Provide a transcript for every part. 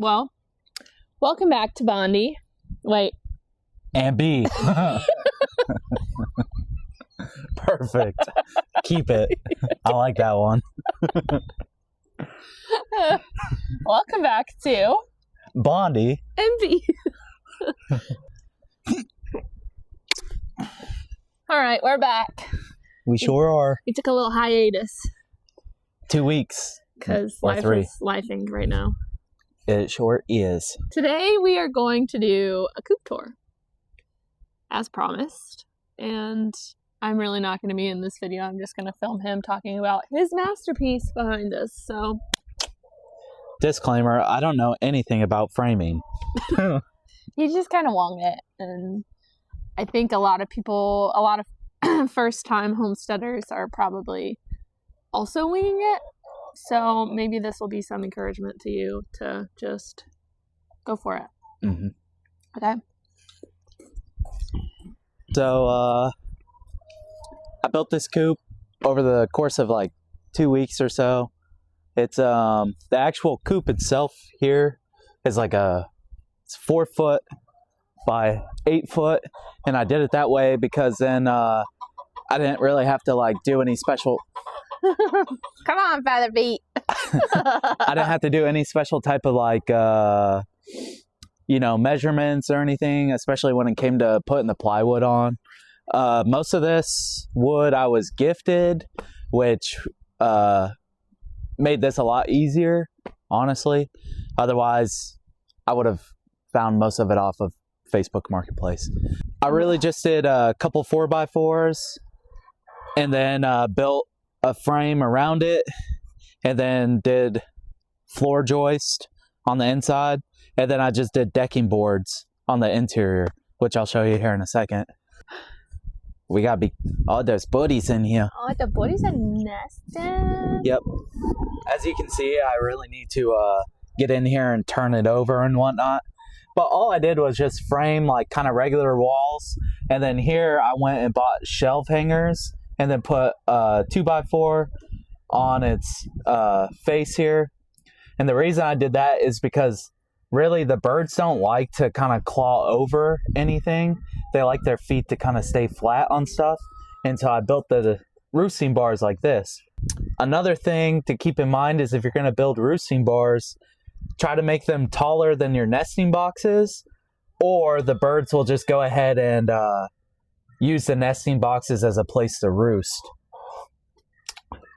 Well, welcome back to Bondi. Wait. And B. Perfect. Keep it. I like that one. Welcome back to Bondi. and B. All right, we're back. We sure are. We took a little hiatus 2 weeks. because Or life 3. is lifing right now. It sure is. Today we are going to do a Coop tour, as promised. And I'm really not going to be in this video. I'm just going to film him talking about his masterpiece behind us. So, Disclaimer, I don't know anything about framing. he just kind of winged it. And I think a lot of first-time homesteaders are probably also winging it. So maybe this will be some encouragement to you to just go for it. Mm-hmm. Okay? So, I built this coop over the course of like 2 weeks or so. It's, the actual coop itself here is like it's 4 foot by 8 foot. And I did it that way because then, I didn't really have to like do any special. Come on, Father Beat. I didn't have to do any special type of like, measurements or anything, especially when it came to putting the plywood on. Most of this wood I was gifted, which made this a lot easier, honestly. Otherwise, I would have found most of it off of Facebook Marketplace. I really just did a couple 4x4s and then built a frame around it and then did floor joist on the inside, and then I just did decking boards on the interior, which I'll show you here in a second. We gotta there's buddies in here. Oh, the buddies are nesting. Yep. As you can see, I really need to get in here and turn it over and whatnot. But all I did was just frame like kind of regular walls, and then here I went and bought shelf hangers and then put 2x4 on its face here. And the reason I did that is because really the birds don't like to kind of claw over anything. They like their feet to kind of stay flat on stuff. And so I built the roosting bars like this. Another thing to keep in mind is if you're going to build roosting bars, try to make them taller than your nesting boxes, or the birds will just go ahead and use the nesting boxes as a place to roost.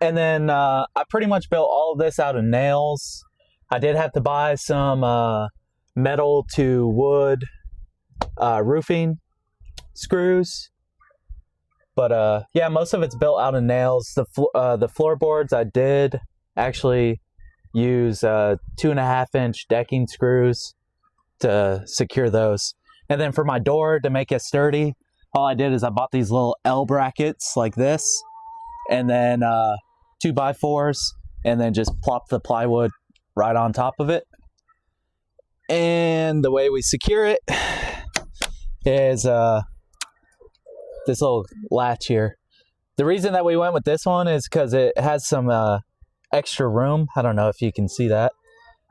And then I pretty much built all of this out of nails. I did have to buy some metal to wood roofing screws. But yeah, most of it's built out of nails. The floorboards I did actually use 2.5-inch decking screws to secure those. And then for my door, to make it sturdy, all I did is I bought these little L brackets like this, and then 2x4s, and then just plop the plywood right on top of it. And the way we secure it is this little latch here. The reason that we went with this one is because it has some extra room. I don't know if you can see that.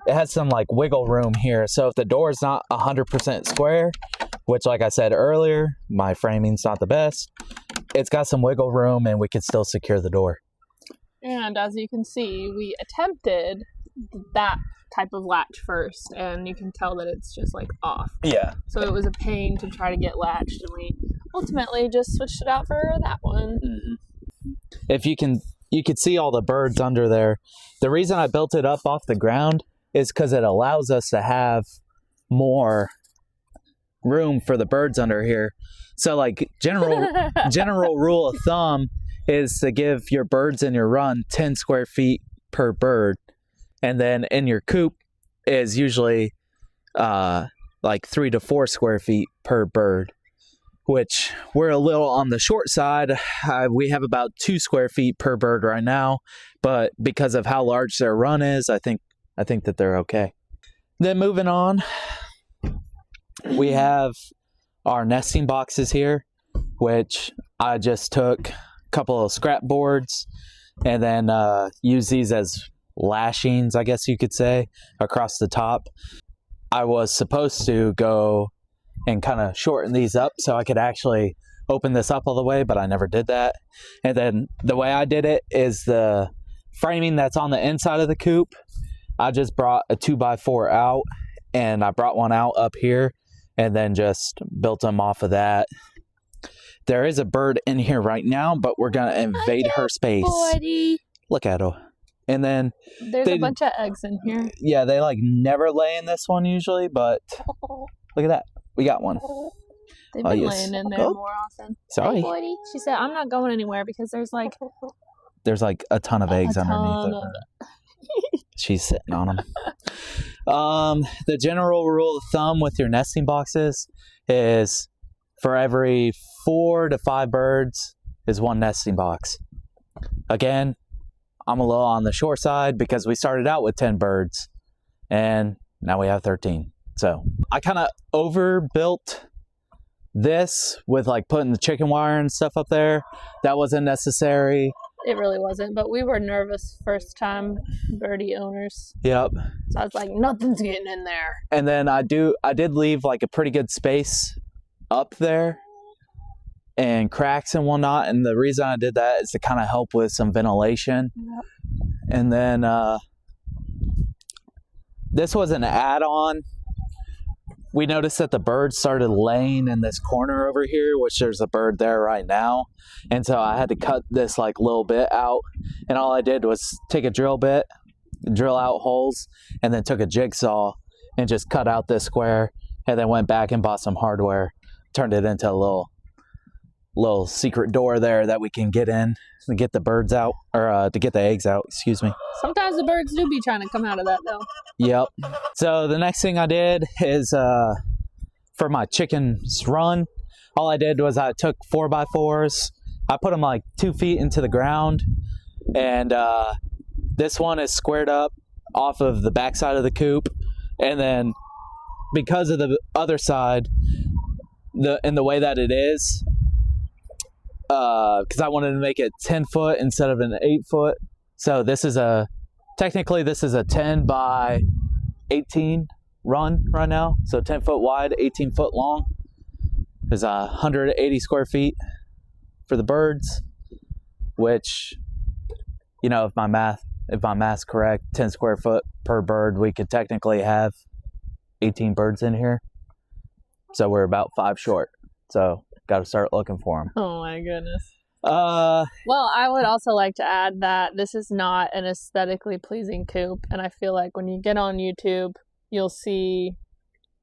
It has some like wiggle room here. So if the door is not 100% square, which like I said earlier, my framing's not the best, it's got some wiggle room and we could still secure the door. And as you can see, we attempted that type of latch first, and you can tell that it's just like off. Yeah. So it was a pain to try to get latched, and we ultimately just switched it out for that one. Mm-hmm. If you could see all the birds under there. The reason I built it up off the ground is because it allows us to have more room for the birds under here. So like general rule of thumb is to give your birds in your run 10 square feet per bird, and then in your coop is usually like 3 to 4 square feet per bird, which we're a little on the short side. We have about 2 square feet per bird right now, but because of how large their run is, I think that they're okay. Then moving on, we have our nesting boxes here, which I just took a couple of scrap boards and then use these as lashings, I guess you could say, across the top. I was supposed to go and kind of shorten these up so I could actually open this up all the way, but I never did that. And then the way I did it is the framing that's on the inside of the coop, I just brought a 2x4 out, and I brought one out up here and then just built them off of that. There is a bird in here right now, but we're going to invade her space. Buddy. Look at her. And then there's a bunch of eggs in here. Yeah, they like never lay in this one usually, but look at that. We got one. They've been laying in there more often. Sorry. Hey, she said, I'm not going anywhere because there's like a ton of eggs underneath of her. She's sitting on them. The general rule of thumb with your nesting boxes is for every 4 to 5 birds is one nesting box. Again, I'm a little on the short side because we started out with 10 birds and now we have 13. So I kind of overbuilt this with like putting the chicken wire and stuff up there. That wasn't necessary. It really wasn't, but we were nervous first time birdie owners. Yep. So I was like, nothing's getting in there. And then I did leave like a pretty good space up there and cracks and whatnot. And the reason I did that is to kind of help with some ventilation. Yep. And then this was an add-on. We noticed that the birds started laying in this corner over here, which there's a bird there right now. And so I had to cut this like little bit out. And all I did was take a drill bit, drill out holes, and then took a jigsaw and just cut out this square, and then went back and bought some hardware, turned it into a little secret door there that we can get in to get the birds out, or to get the eggs out, excuse me. Sometimes the birds do be trying to come out of that though. Yep. So the next thing I did is for my chickens run, all I did was I took 4x4s, I put them like 2 feet into the ground, and this one is squared up off of the back side of the coop, and then because of the other side, the way that it is, because I wanted to make it 10 foot instead of an 8 foot. So technically this is a 10 by 18 run right now. So 10 foot wide, 18 foot long. There's 180 square feet for the birds, which, you know, if my math's correct, 10 square foot per bird, we could technically have 18 birds in here. So we're about 5 short. So got to start looking for them. Oh my goodness. Well, I would also like to add that this is not an aesthetically pleasing coop, and I feel like when you get on YouTube, you'll see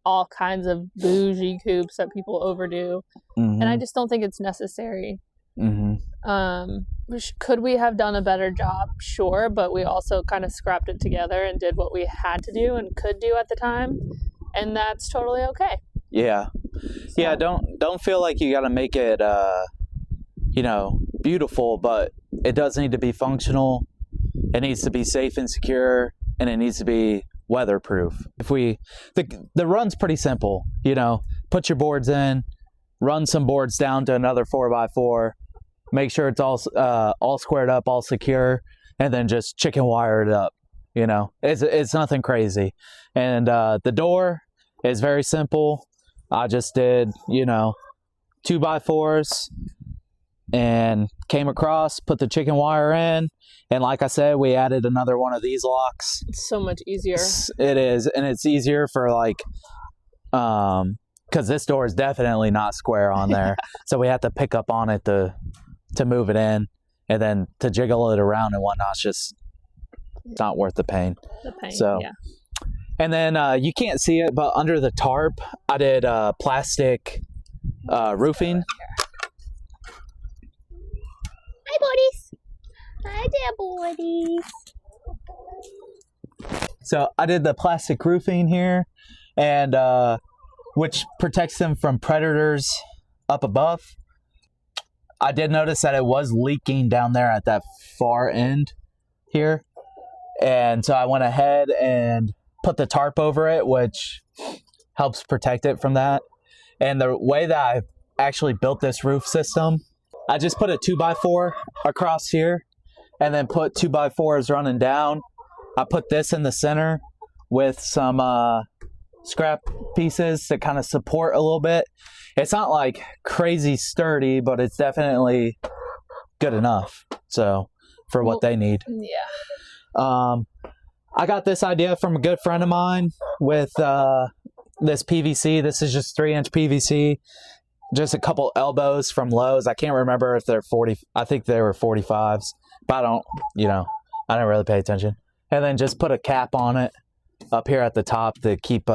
all kinds of bougie coops that people overdo, and I just don't think it's necessary. Could we have done a better job? Sure, but we also kind of scrapped it together and did what we had to do and could do at the time, and that's totally okay. Yeah. So. Yeah, don't feel like you got to make it you know, beautiful, but it does need to be functional. It needs to be safe and secure, and it needs to be weatherproof. The run's pretty simple, you know, put your boards in, run some boards down to another 4x4, make sure it's all squared up, all secure, and then just chicken wire it up. You know, it's nothing crazy. And the door is very simple. I just did, you know, 2x4s and came across, put the chicken wire in, and like I said, we added another one of these locks. It's so much easier. It is, and it's easier for like, because this door is definitely not square on there, so we have to pick up on it to move it in, and then to jiggle it around and whatnot. It's just not worth the pain. So, yeah. And then you can't see it, but under the tarp, I did plastic roofing. Hi, buddies. Hi there, buddies. So I did the plastic roofing here, and which protects them from predators up above. I did notice that it was leaking down there at that far end here, and so I went ahead and put the tarp over it, which helps protect it from that. And the way that I actually built this roof system, I just put a 2x4 across here and then put 2x4s running down I put this in the center with some scrap pieces to kind of support a little bit. It's not like crazy sturdy, but it's definitely good enough. So for what they need. Yeah. I got this idea from a good friend of mine with this PVC. This is just 3-inch PVC. Just a couple elbows from Lowe's. I can't remember if they're 40. I think they were 45s. But I don't really pay attention. And then just put a cap on it up here at the top to keep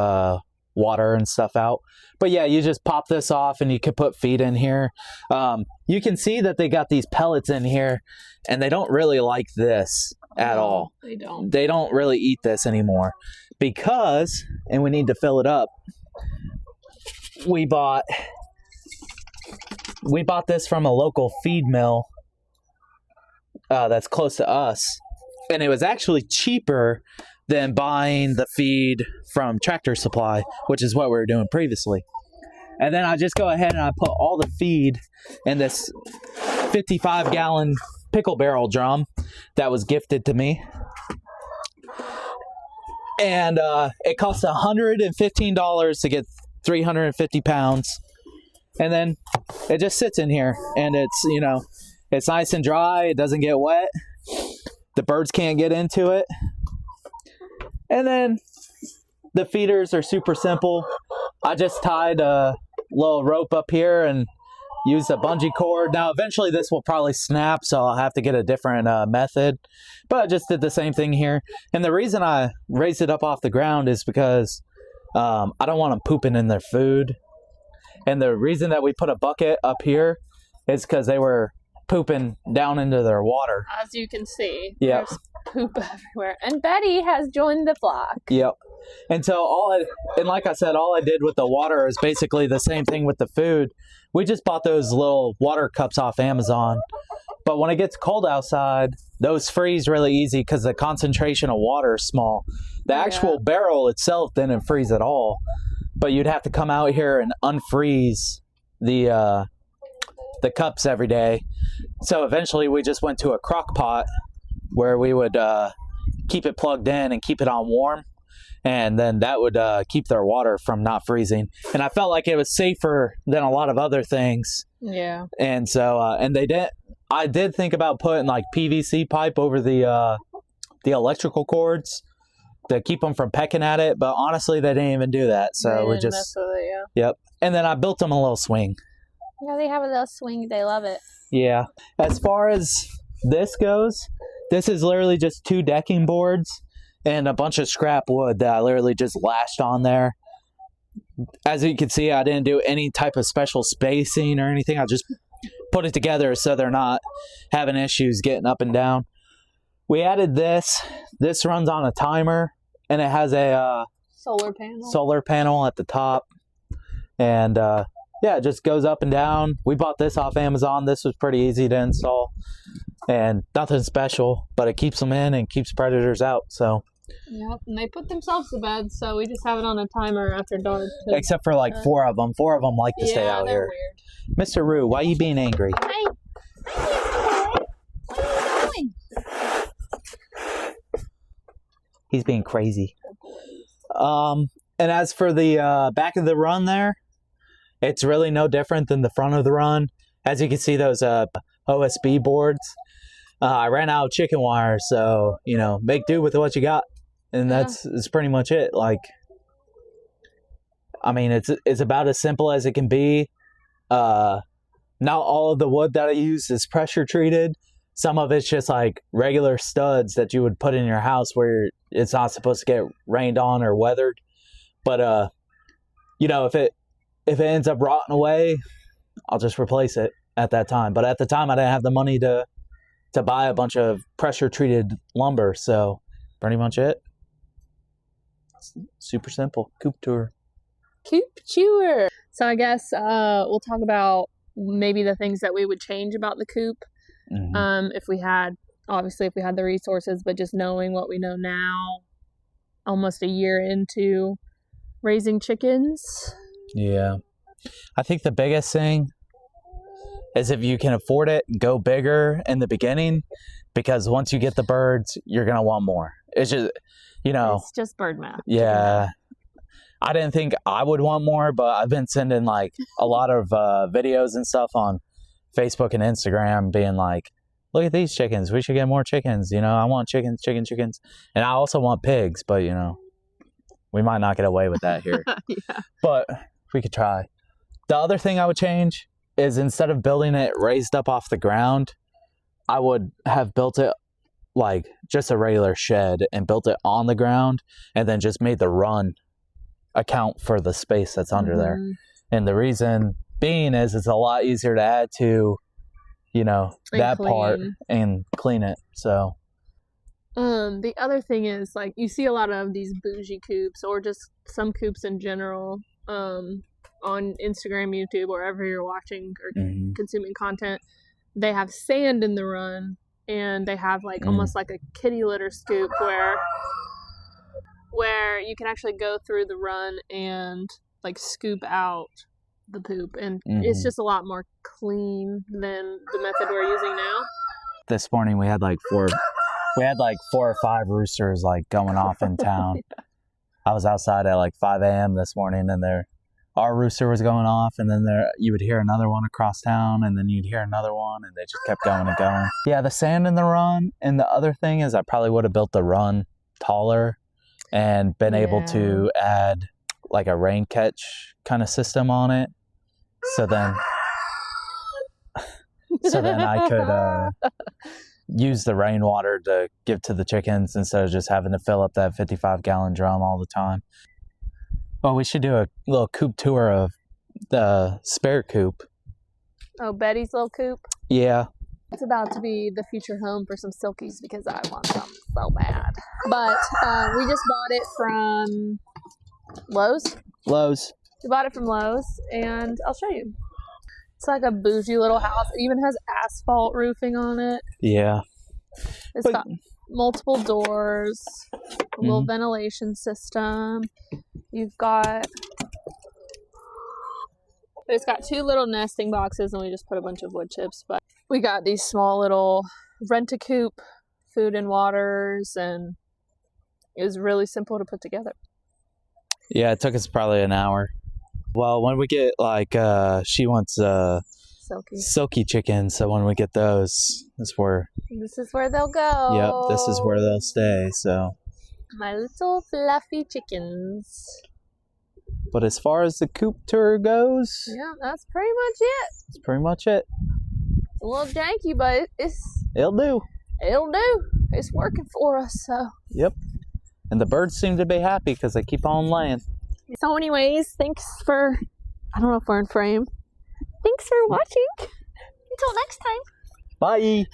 water and stuff out. But yeah, you just pop this off and you can put feed in here. You can see that they got these pellets in here and they don't really like this at all. They don't. They don't really eat this anymore because, and we need to fill it up, we bought this from a local feed mill that's close to us, and it was actually cheaper than buying the feed from Tractor Supply, which is what we were doing previously. And then I just go ahead and I put all the feed in this 55-gallon pickle barrel drum that was gifted to me. And it costs $115 to get 350 pounds. And then it just sits in here and it's, it's nice and dry. It doesn't get wet. The birds can't get into it. And then the feeders are super simple. I just tied a little rope up here and used a bungee cord. Now, eventually this will probably snap, so I'll have to get a different method. But I just did the same thing here. And the reason I raised it up off the ground is because I don't want them pooping in their food. And the reason that we put a bucket up here is because they were pooping down into their water. As you can see, yep. There's poop everywhere. And Betty has joined the flock. Yep. And so like I said, all I did with the water is basically the same thing with the food. We just bought those little water cups off Amazon. But when it gets cold outside, those freeze really easy because the concentration of water is small. The actual barrel itself didn't freeze at all. But you'd have to come out here and unfreeze the cups every day. So eventually we just went to a crock pot where we would keep it plugged in and keep it on warm. And then that would keep their water from not freezing. And I felt like it was safer than a lot of other things. Yeah. And so, I did think about putting like PVC pipe over the electrical cords to keep them from pecking at it. But honestly, they didn't even do that. So we just, mess with it, Yep. And then I built them a little swing. Yeah, they have a little swing. They love it. Yeah. As far as this goes, this is literally just 2 decking boards and a bunch of scrap wood that I literally just lashed on there. As you can see, I didn't do any type of special spacing or anything. I just put it together so they're not having issues getting up and down. We added this. This runs on a timer, and it has a solar panel at the top. And yeah, it just goes up and down. We bought this off Amazon. This was pretty easy to install. And nothing special, but it keeps them in and keeps predators out. So. Yep, and they put themselves to bed, so we just have it on a timer after dark. Except for like 4 of them. 4 of them like to stay out here. Weird. Mr. Roo, why are you being angry? Hi. What are you doing? He's being crazy. And as for the back of the run there, it's really no different than the front of the run. As you can see, those OSB boards. I ran out of chicken wire, so, make do with what you got. And that's pretty much it. Like, I mean, it's about as simple as it can be. Not all of the wood that I use is pressure treated. Some of it's just like regular studs that you would put in your house where it's not supposed to get rained on or weathered. But, if it ends up rotting away, I'll just replace it at that time. But at the time, I didn't have the money to buy a bunch of pressure treated lumber. So pretty much it. Super simple. Coop tour. Coop tour. So I guess we'll talk about maybe the things that we would change about the coop. Mm-hmm. If we had the resources, but just knowing what we know now, almost a year into raising chickens. Yeah. I think the biggest thing is if you can afford it, go bigger in the beginning, because once you get the birds, you're going to want more. It's just, It's just bird math. Yeah. I didn't think I would want more, but I've been sending like a lot of videos and stuff on Facebook and Instagram being like, look at these chickens. We should get more chickens. I want chickens. And I also want pigs, but we might not get away with that here. Yeah. But we could try. The other thing I would change is instead of building it raised up off the ground, I would have built it like just a regular shed and built it on the ground and then just made the run account for the space that's under there. And the reason being is it's a lot easier to add to, that part and clean it. So the other thing is like you see a lot of these bougie coops or just some coops in general on Instagram, YouTube, wherever you're watching or consuming content. They have sand in the run and they have like almost like a kitty litter scoop where you can actually go through the run and like scoop out the poop, and it's just a lot more clean than the method we're using now. This morning we had like 4 or 5 roosters like going off in town. Yeah. I was outside at like 5 a.m. this morning and our rooster was going off, and then you would hear another one across town, and then you'd hear another one, and they just kept going and going. Yeah, the sand in the run, and the other thing is I probably would have built the run taller and been able to add like a rain catch kind of system on it. So then I could use the rainwater to give to the chickens instead of just having to fill up that 55-gallon drum all the time. Well, we should do a little coop tour of the spare coop. Oh, Betty's little coop? Yeah. It's about to be the future home for some silkies because I want some so bad. But we just bought it from Lowe's. We bought it from Lowe's, and I'll show you. It's like a bougie little house. It even has asphalt roofing on it. Yeah. It's got multiple doors, a little ventilation system. It's got 2 little nesting boxes, and we just put a bunch of wood chips. But we got these small little rent-a-coop food and waters, and it was really simple to put together. Yeah, it took us probably an hour. Well, when we get like, she wants silky chickens, so when we get those, this is where they'll go. Yep, this is where they'll stay. So my little fluffy chickens. But as far as the coop tour goes, yeah, that's pretty much it. It's pretty much it. It's a little janky, but it'll do. It's working for us. So yep. And the birds seem to be happy because they keep on laying. So anyways, I don't know if we're in frame. Thanks for watching. Until next time. Bye.